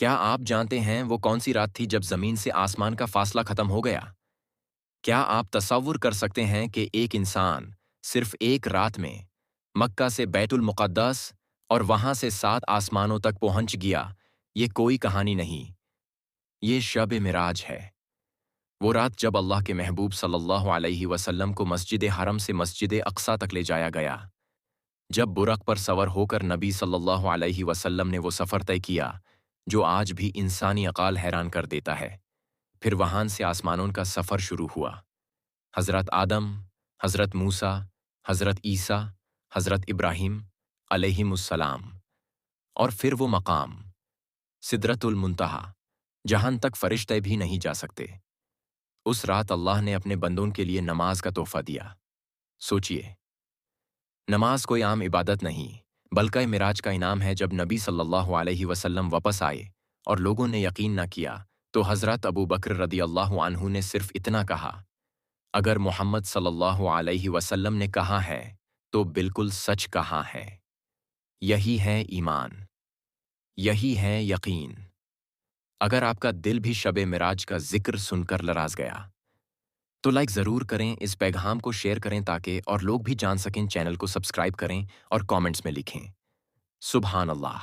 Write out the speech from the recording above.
کیا آپ جانتے ہیں وہ کون سی رات تھی جب زمین سے آسمان کا فاصلہ ختم ہو گیا؟ کیا آپ تصور کر سکتے ہیں کہ ایک انسان صرف ایک رات میں مکہ سے بیت المقدس اور وہاں سے 7 آسمانوں تک پہنچ گیا؟ یہ کوئی کہانی نہیں، یہ شب معراج ہے۔ وہ رات جب اللہ کے محبوب صلی اللہ علیہ وسلم کو مسجد حرم سے مسجد اقصی تک لے جایا گیا۔ جب برق پر سوار ہو کر نبی صلی اللہ علیہ وسلم نے وہ سفر طے کیا جو آج بھی انسانی عقل حیران کر دیتا ہے، پھر وہاں سے آسمانوں کا سفر شروع ہوا۔ حضرت آدم، حضرت موسیٰ، حضرت عیسیٰ، حضرت ابراہیم علیہم السلام، اور پھر وہ مقام سدرۃ المنتہا جہاں تک فرشتے بھی نہیں جا سکتے۔ اس رات اللہ نے اپنے بندوں کے لیے نماز کا تحفہ دیا۔ سوچئے، نماز کوئی عام عبادت نہیں بلکہ معراج کا انعام ہے۔ جب نبی صلی اللہ علیہ وسلم واپس آئے اور لوگوں نے یقین نہ کیا تو حضرت ابو بکر رضی اللہ عنہ نے صرف اتنا کہا، اگر محمد صلی اللہ علیہ وسلم نے کہا ہے تو بالکل سچ کہا ہے۔ یہی ہے ایمان، یہی ہے یقین۔ اگر آپ کا دل بھی شب معراج کا ذکر سن کر لرز گیا تو لائک ضرور کریں، اس پیغام کو شیئر کریں تاکہ اور لوگ بھی جان سکیں۔ چینل کو سبسکرائب کریں اور کامنٹس میں لکھیں سبحان اللہ۔